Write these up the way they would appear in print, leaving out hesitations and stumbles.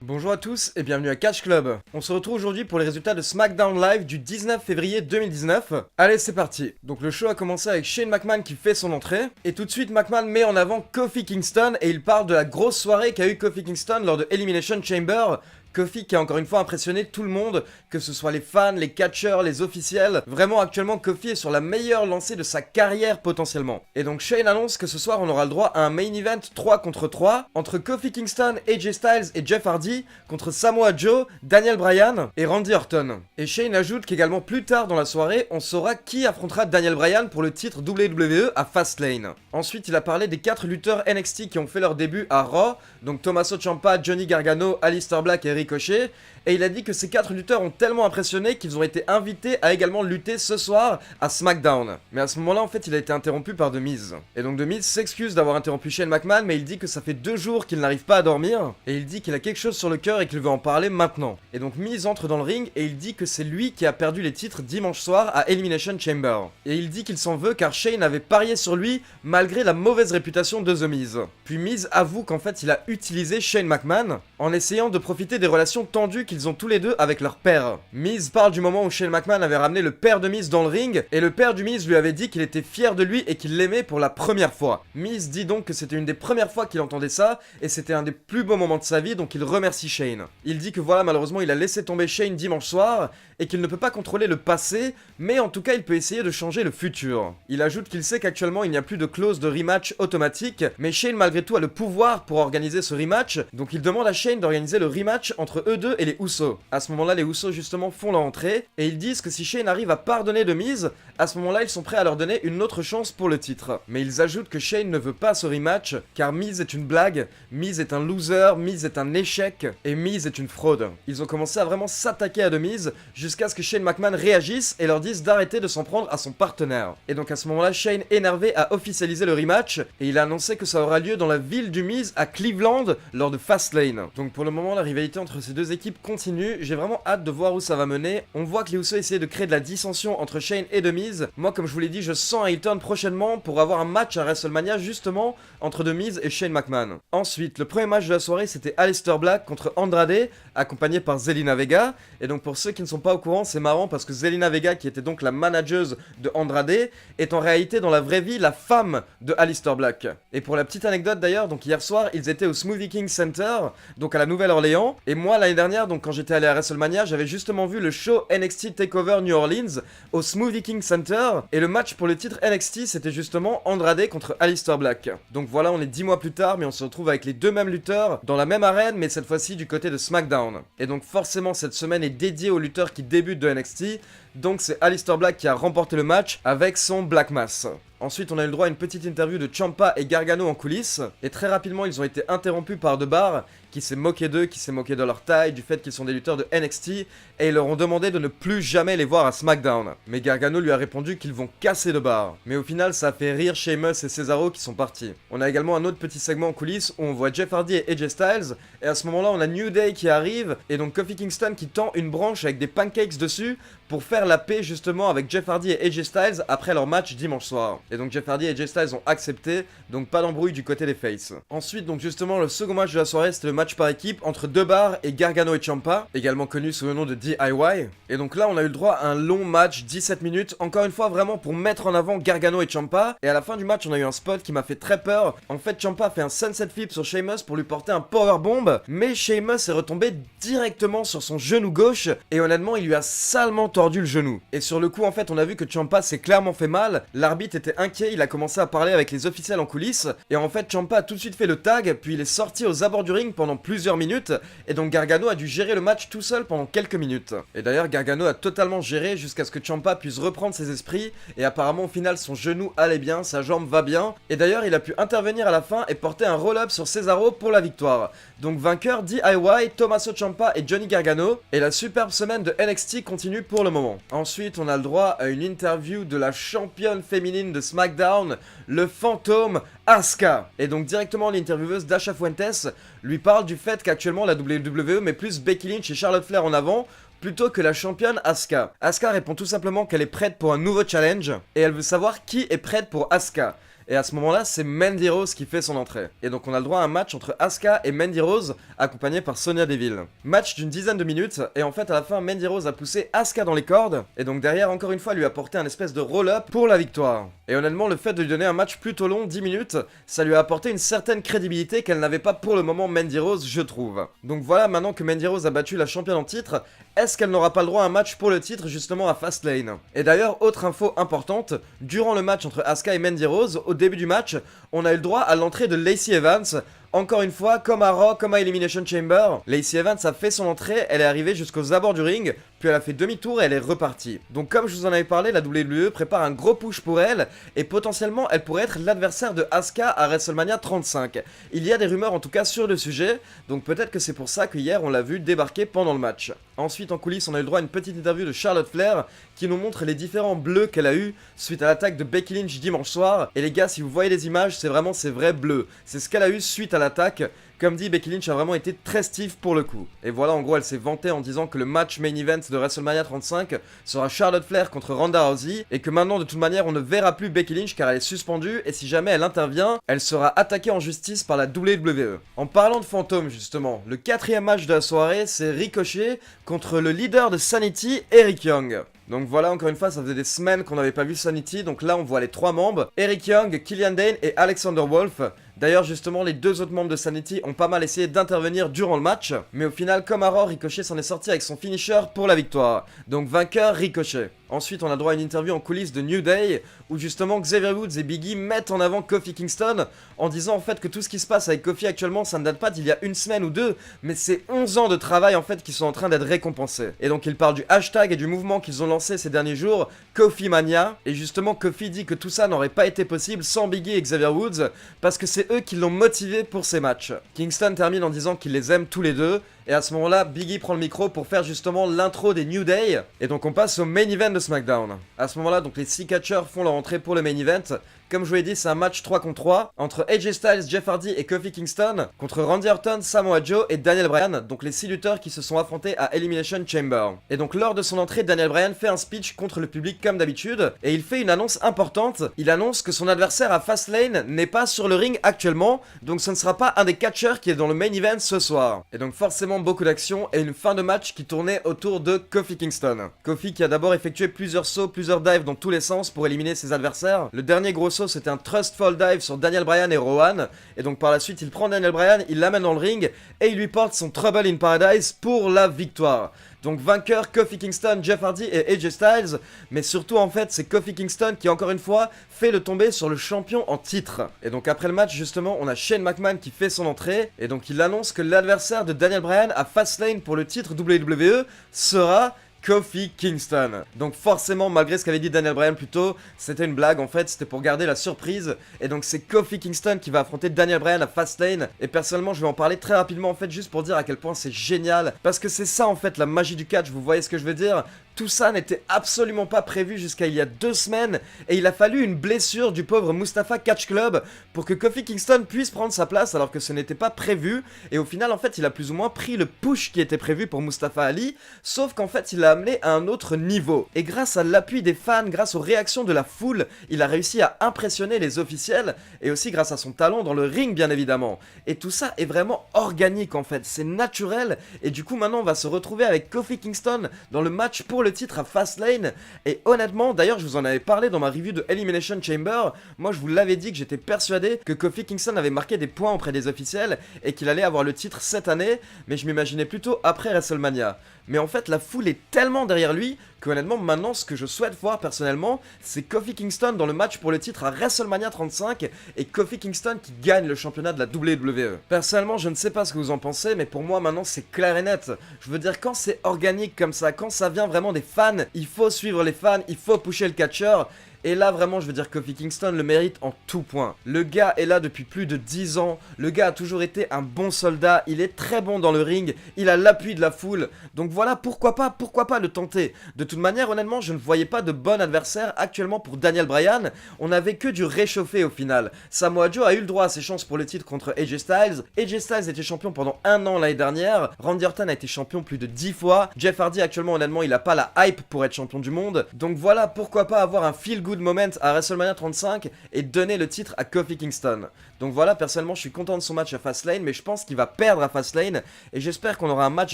Bonjour à tous et bienvenue à Catch Club. On se retrouve aujourd'hui pour les résultats de SmackDown Live du 19 février 2019. Allez, c'est parti. Donc le show a commencé avec Shane McMahon qui fait son entrée. Et tout de suite, McMahon met en avant Kofi Kingston et il parle de la grosse soirée qu'a eu Kofi Kingston lors de Elimination Chamber. Kofi qui a encore une fois impressionné tout le monde, que ce soit les fans, les catcheurs, les officiels. Vraiment actuellement Kofi est sur la meilleure lancée de sa carrière potentiellement. Et donc Shane annonce que ce soir on aura le droit à un main event 3 contre 3 entre Kofi Kingston, AJ Styles et Jeff Hardy contre Samoa Joe, Daniel Bryan et Randy Orton. Et Shane ajoute qu'également plus tard dans la soirée on saura qui affrontera Daniel Bryan pour le titre WWE à Fastlane. Ensuite il a parlé des 4 lutteurs NXT qui ont fait leur début à Raw, donc Tommaso Ciampa, Johnny Gargano, Aleister Black et Ricochet, et il a dit que ces 4 lutteurs ont tellement impressionné qu'ils ont été invités à également lutter ce soir à SmackDown. Mais à ce moment-là, en fait, il a été interrompu par The Miz. Et donc The Miz s'excuse d'avoir interrompu Shane McMahon, mais il dit que ça fait 2 jours qu'il n'arrive pas à dormir, et il dit qu'il a quelque chose sur le cœur et qu'il veut en parler maintenant. Et donc Miz entre dans le ring et il dit que c'est lui qui a perdu les titres dimanche soir à Elimination Chamber. Et il dit qu'il s'en veut car Shane avait parié sur lui malgré la mauvaise réputation de The Miz. Puis Miz avoue qu'en fait il a utilisé Shane McMahon en essayant de profiter des relations tendues qu'ils ont tous les deux avec leur père. Miz parle du moment où Shane McMahon avait ramené le père de Miz dans le ring, et le père du Miz lui avait dit qu'il était fier de lui et qu'il l'aimait pour la première fois. Miz dit donc que c'était une des premières fois qu'il entendait ça, et c'était un des plus beaux moments de sa vie, donc il remercie Shane. Il dit que voilà, malheureusement il a laissé tomber Shane dimanche soir, et qu'il ne peut pas contrôler le passé, mais en tout cas il peut essayer de changer le futur. Il ajoute qu'il sait qu'actuellement il n'y a plus de clause de rematch automatique, mais Shane malgré tout a le pouvoir pour organiser ce rematch, donc il demande à Shane d'organiser le rematch entre eux deux et les Usos. À ce moment-là, les Usos justement font leur entrée, et ils disent que si Shane arrive à pardonner de Miz, à ce moment-là ils sont prêts à leur donner une autre chance pour le titre. Mais ils ajoutent que Shane ne veut pas ce rematch, car Miz est une blague, Miz est un loser, Miz est un échec, et Miz est une fraude. Ils ont commencé à vraiment s'attaquer à The Miz, jusqu'à ce que Shane McMahon réagisse et leur dise d'arrêter de s'en prendre à son partenaire. Et donc à ce moment-là, Shane, énervé, a officialisé le rematch, et il a annoncé que ça aura lieu dans la ville du Miz à Cleveland, lors de Fastlane. Donc pour le moment, la rivalité entre ces deux équipes continue, j'ai vraiment hâte de voir où ça va mener. On voit que les Usos essaient de créer de la dissension entre Shane et The Miz. Moi, comme je vous l'ai dit, je sens un heel turn prochainement pour avoir un match à WrestleMania justement entre The Miz et Shane McMahon. Ensuite, le premier match de la soirée, c'était Aleister Black contre Andrade, accompagné par Zelina Vega. Et donc pour ceux qui ne sont pas au courant, c'est marrant parce que Zelina Vega, qui était donc la manageuse de Andrade, est en réalité dans la vraie vie la femme de Aleister Black. Et pour la petite anecdote d'ailleurs, donc hier soir, ils étaient au Smoothie King Center, donc à la Nouvelle-Orléans. Et moi, l'année dernière, donc quand j'étais allé à WrestleMania, j'avais justement vu le show NXT TakeOver New Orleans au Smoothie King Center. Et le match pour le titre NXT, c'était justement Andrade contre Aleister Black. Donc voilà, on est 10 mois plus tard, mais on se retrouve avec les deux mêmes lutteurs dans la même arène, mais cette fois-ci du côté de SmackDown. Et donc forcément, cette semaine est dédiée aux lutteurs qui débutent de NXT. Donc c'est Aleister Black qui a remporté le match avec son Black Mass. Ensuite, on a eu le droit à une petite interview de Ciampa et Gargano en coulisses. Et très rapidement, ils ont été interrompus par The Bar, qui s'est moqué d'eux, qui s'est moqué de leur taille, du fait qu'ils sont des lutteurs de NXT, et ils leur ont demandé de ne plus jamais les voir à SmackDown. Mais Gargano lui a répondu qu'ils vont casser The Bar. Mais au final, ça a fait rire Sheamus et Cesaro qui sont partis. On a également un autre petit segment en coulisses où on voit Jeff Hardy et AJ Styles, et à ce moment-là, on a New Day qui arrive, et donc Kofi Kingston qui tend une branche avec des pancakes dessus pour faire la paix justement avec Jeff Hardy et AJ Styles après leur match dimanche soir. Et donc Jeff Hardy et AJ Styles ont accepté, donc pas d'embrouille du côté des faces. Ensuite, donc justement, le second match de la soirée, c'était le match par équipe entre The Bar et Gargano et Ciampa, également connu sous le nom de DIY. Et donc là, on a eu le droit à un long match, 17 minutes, encore une fois vraiment pour mettre en avant Gargano et Ciampa. Et à la fin du match, on a eu un spot qui m'a fait très peur. En fait, Ciampa a fait un sunset flip sur Sheamus pour lui porter un powerbomb, mais Sheamus est retombé directement sur son genou gauche, et honnêtement, il lui a salement tordu le genou. Et sur le coup, en fait, on a vu que Ciampa s'est clairement fait mal, l'arbitre était inquiet, il a commencé à parler avec les officiels en coulisses, et en fait, Ciampa a tout de suite fait le tag, puis il est sorti aux abords du ring pendant plusieurs minutes, et donc Gargano a dû gérer le match tout seul pendant quelques minutes. Et d'ailleurs, Gargano a totalement géré jusqu'à ce que Ciampa puisse reprendre ses esprits, et apparemment au final son genou allait bien, sa jambe va bien, et d'ailleurs il a pu intervenir à la fin et porter un roll-up sur Cesaro pour la victoire. Donc vainqueur DIY, Tommaso Ciampa et Johnny Gargano, et la superbe semaine de NXT continue pour le moment. Ensuite, on a le droit à une interview de la championne féminine de SmackDown, le fantôme Asuka. Et donc directement l'intervieweuse Dasha Fuentes lui parle du fait qu'actuellement la WWE met plus Becky Lynch et Charlotte Flair en avant plutôt que la championne Asuka. Asuka répond tout simplement qu'elle est prête pour un nouveau challenge et elle veut savoir qui est prête pour Asuka. Et à ce moment-là, c'est Mandy Rose qui fait son entrée. Et donc on a le droit à un match entre Asuka et Mandy Rose, accompagné par Sonya Deville. Match d'une dizaine de minutes, et en fait à la fin, Mandy Rose a poussé Asuka dans les cordes, et donc derrière, encore une fois, lui a apporté un espèce de roll-up pour la victoire. Et honnêtement, le fait de lui donner un match plutôt long, 10 minutes, ça lui a apporté une certaine crédibilité qu'elle n'avait pas pour le moment Mandy Rose, je trouve. Donc voilà, maintenant que Mandy Rose a battu la championne en titre, est-ce qu'elle n'aura pas le droit à un match pour le titre justement à Fastlane? Et d'ailleurs, autre info importante, durant le match entre Asuka et Mandy Rose, au début du match, on a eu le droit à l'entrée de Lacey Evans. Encore une fois, comme à Raw, comme à Elimination Chamber, Lacey Evans a fait son entrée, elle est arrivée jusqu'aux abords du ring, puis elle a fait demi-tour et elle est repartie. Donc comme je vous en avais parlé, la WWE prépare un gros push pour elle, et potentiellement elle pourrait être l'adversaire de Asuka à WrestleMania 35. Il y a des rumeurs en tout cas sur le sujet, donc peut-être que c'est pour ça que hier on l'a vu débarquer pendant le match. Ensuite en coulisses on a eu le droit à une petite interview de Charlotte Flair, qui nous montre les différents bleus qu'elle a eu suite à l'attaque de Becky Lynch dimanche soir, et les gars si vous voyez les images, c'est vraiment ces vrais bleus. C'est ce qu'elle a eu suite à l'attaque. Comme dit, Becky Lynch a vraiment été très stiff pour le coup. Et voilà, en gros, elle s'est vantée en disant que le match main event de WrestleMania 35 sera Charlotte Flair contre Ronda Rousey, et que maintenant, de toute manière, on ne verra plus Becky Lynch car elle est suspendue, et si jamais elle intervient, elle sera attaquée en justice par la WWE. En parlant de fantômes, justement, le quatrième match de la soirée, c'est Ricochet contre le leader de Sanity, Eric Young. Donc voilà, encore une fois, ça faisait des semaines qu'on n'avait pas vu Sanity, donc là on voit les trois membres, Eric Young, Killian Dane et Alexander Wolf. D'ailleurs, justement, les deux autres membres de Sanity ont pas mal essayé d'intervenir durant le match, mais au final, comme à Raw, Ricochet s'en est sorti avec son finisher pour la victoire. Donc vainqueur, Ricochet. Ensuite, on a droit à une interview en coulisses de New Day, où justement Xavier Woods et Big E mettent en avant Kofi Kingston, en disant en fait que tout ce qui se passe avec Kofi actuellement, ça ne date pas d'il y a une semaine ou deux, mais c'est 11 ans de travail en fait qui sont en train d'être récompensés. Et donc ils parlent du hashtag et du mouvement qu'ils ont lancé ces derniers jours, Kofi Mania, et justement Kofi dit que tout ça n'aurait pas été possible sans Big E et Xavier Woods, parce que c'est eux qui l'ont motivé pour ces matchs. Kingston termine en disant qu'il les aime tous les deux, et à ce moment-là, Big E prend le micro pour faire justement l'intro des New Day, et donc on passe au main event de SmackDown. À ce moment-là, donc les 6 catcheurs font leur entrée pour le main event. Comme je vous l'ai dit, c'est un match 3 contre 3 entre AJ Styles, Jeff Hardy et Kofi Kingston contre Randy Orton, Samoa Joe et Daniel Bryan, donc les 6 lutteurs qui se sont affrontés à Elimination Chamber. Et donc lors de son entrée, Daniel Bryan fait un speech contre le public comme d'habitude, et il fait une annonce importante. Il annonce que son adversaire à Fastlane n'est pas sur le ring actuellement, donc ce ne sera pas un des catcheurs qui est dans le main event ce soir. Et donc forcément beaucoup d'action et une fin de match qui tournait autour de Kofi Kingston. Kofi qui a d'abord effectué plusieurs sauts, plusieurs dives dans tous les sens pour éliminer ses adversaires. Le dernier gros saut c'était un Trust Fall Dive sur Daniel Bryan et Rowan, et donc par la suite il prend Daniel Bryan, il l'amène dans le ring et il lui porte son Trouble in Paradise pour la victoire. Donc vainqueur Kofi Kingston, Jeff Hardy et AJ Styles, mais surtout en fait c'est Kofi Kingston qui encore une fois fait le tomber sur le champion en titre. Et donc après le match justement on a Shane McMahon qui fait son entrée, et donc il annonce que l'adversaire de Daniel Bryan à Fastlane pour le titre WWE sera Kofi Kingston. Donc forcément, malgré ce qu'avait dit Daniel Bryan plus tôt, c'était une blague en fait, c'était pour garder la surprise. Et donc c'est Kofi Kingston qui va affronter Daniel Bryan à Fastlane. Et personnellement, je vais en parler très rapidement en fait, juste pour dire à quel point c'est génial. Parce que c'est ça en fait la magie du catch, vous voyez ce que je veux dire? Tout ça n'était absolument pas prévu jusqu'à il y a 2 semaines, et il a fallu une blessure du pauvre Mustafa Catch Club pour que Kofi Kingston puisse prendre sa place alors que ce n'était pas prévu. Et au final en fait il a plus ou moins pris le push qui était prévu pour Mustafa Ali, sauf qu'en fait il l'a amené à un autre niveau. Et grâce à l'appui des fans, grâce aux réactions de la foule, il a réussi à impressionner les officiels, et aussi grâce à son talent dans le ring bien évidemment. Et tout ça est vraiment organique en fait, c'est naturel, et du coup maintenant on va se retrouver avec Kofi Kingston dans le match pour le titre à Fastlane. Et honnêtement, d'ailleurs je vous en avais parlé dans ma review de Elimination Chamber, moi je vous l'avais dit que j'étais persuadé que Kofi Kingston avait marqué des points auprès des officiels et qu'il allait avoir le titre cette année, mais je m'imaginais plutôt après WrestleMania. Mais en fait la foule est tellement derrière lui que honnêtement maintenant ce que je souhaite voir personnellement c'est Kofi Kingston dans le match pour le titre à WrestleMania 35 et Kofi Kingston qui gagne le championnat de la WWE. Personnellement je ne sais pas ce que vous en pensez, mais pour moi maintenant c'est clair et net. Je veux dire, quand c'est organique comme ça, quand ça vient vraiment des fans, il faut suivre les fans, il faut pusher le catcheur. Et là vraiment je veux dire Kofi Kingston le mérite en tout point. Le gars est là depuis plus de 10 ans, le gars a toujours été un bon soldat, il est très bon dans le ring, il a l'appui de la foule, donc voilà, pourquoi pas le tenter. De toute manière honnêtement je ne voyais pas de bon adversaire actuellement pour Daniel Bryan, on n'avait que du réchauffé au final. Samoa Joe a eu le droit à ses chances pour le titre contre AJ Styles, AJ Styles était champion pendant 1 an l'année dernière, Randy Orton a été champion plus de 10 fois, Jeff Hardy actuellement honnêtement il a pas la hype pour être champion du monde, donc voilà, pourquoi pas avoir un feel good good moment à WrestleMania 35 et donner le titre à Kofi Kingston. Donc voilà, personnellement je suis content de son match à Fastlane, mais je pense qu'il va perdre à Fastlane et j'espère qu'on aura un match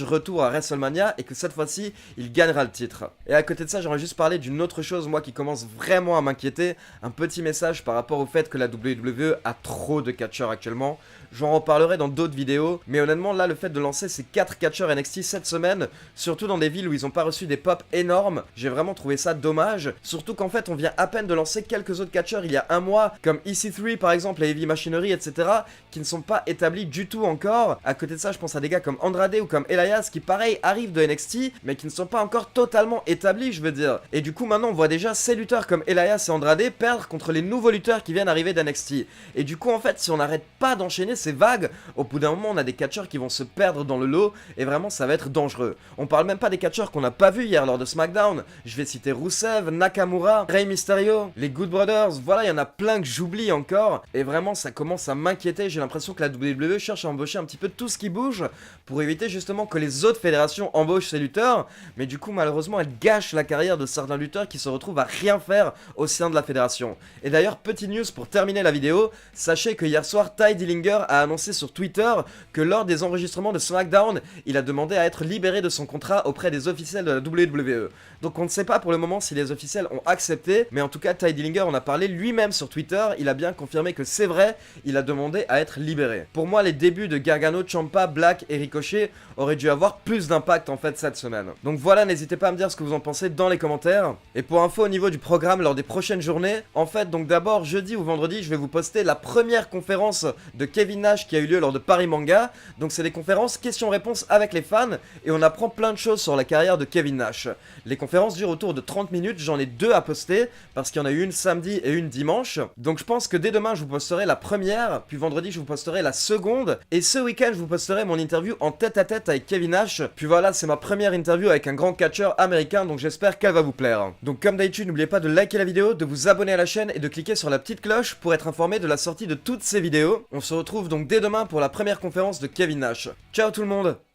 retour à WrestleMania et que cette fois-ci il gagnera le titre. Et à côté de ça, j'aimerais juste parler d'une autre chose, moi qui commence vraiment à m'inquiéter, un petit message par rapport au fait que la WWE a trop de catcheurs actuellement. J'en reparlerai dans d'autres vidéos, mais honnêtement là le fait de lancer ces 4 catcheurs NXT cette semaine, surtout dans des villes où ils n'ont pas reçu des pops énormes, j'ai vraiment trouvé ça dommage, surtout qu'en fait on vient à peine de lancer quelques autres catcheurs il y a un mois, comme EC3 par exemple, et Heavy Machinery, etc., qui ne sont pas établis du tout encore. À côté de ça, je pense à des gars comme Andrade ou comme Elias qui pareil arrivent de NXT, mais qui ne sont pas encore totalement établis, je veux dire. Et du coup maintenant on voit déjà ces lutteurs comme Elias et Andrade perdre contre les nouveaux lutteurs qui viennent arriver d'NXT. Et du coup en fait si on n'arrête pas d'enchaîner ces vagues, au bout d'un moment on a des catcheurs qui vont se perdre dans le lot et vraiment ça va être dangereux. On parle même pas des catcheurs qu'on n'a pas vus hier lors de SmackDown. Je vais citer Rusev, Nakamura, Rey Mysterio, les Good Brothers, voilà, il y en a plein que j'oublie encore et vraiment ça commence à m'inquiéter. J'ai l'impression que la WWE cherche à embaucher un petit peu tout ce qui bouge pour éviter justement que les autres fédérations embauchent ces lutteurs, mais du coup malheureusement elle gâche la carrière de certains lutteurs qui se retrouvent à rien faire au sein de la fédération. Et d'ailleurs, petite news pour terminer la vidéo, sachez que hier soir Tye Dillinger a annoncé sur Twitter que lors des enregistrements de SmackDown, il a demandé à être libéré de son contrat auprès des officiels de la WWE. Donc on ne sait pas pour le moment si les officiels ont accepté, mais en tout cas Tye Dillinger en a parlé lui-même sur Twitter, il a bien confirmé que c'est vrai, il a demandé à être libéré. Pour moi, les débuts de Gargano, Ciampa, Black et Ricochet auraient dû avoir plus d'impact en fait cette semaine. Donc voilà, n'hésitez pas à me dire ce que vous en pensez dans les commentaires. Et pour info au niveau du programme lors des prochaines journées, en fait donc d'abord jeudi ou vendredi je vais vous poster la première conférence de Kevin Nash qui a eu lieu lors de Paris Manga. Donc c'est des conférences questions-réponses avec les fans et on apprend plein de choses sur la carrière de Kevin Nash. Les conférences durent autour de 30 minutes, j'en ai 2 à poster parce qu'il y en a eu une samedi et une dimanche. Donc je pense que dès demain je vous posterai la première, puis vendredi je vous posterai la seconde et ce week-end je vous posterai mon interview en tête-à-tête avec Kevin Nash. Puis voilà, c'est ma première interview avec un grand catcheur américain, donc j'espère qu'elle va vous plaire. Donc comme d'habitude, n'oubliez pas de liker la vidéo, de vous abonner à la chaîne et de cliquer sur la petite cloche pour être informé de la sortie de toutes ces vidéos. On se retrouve donc dès demain pour la première conférence de Kevin Nash. Ciao tout le monde!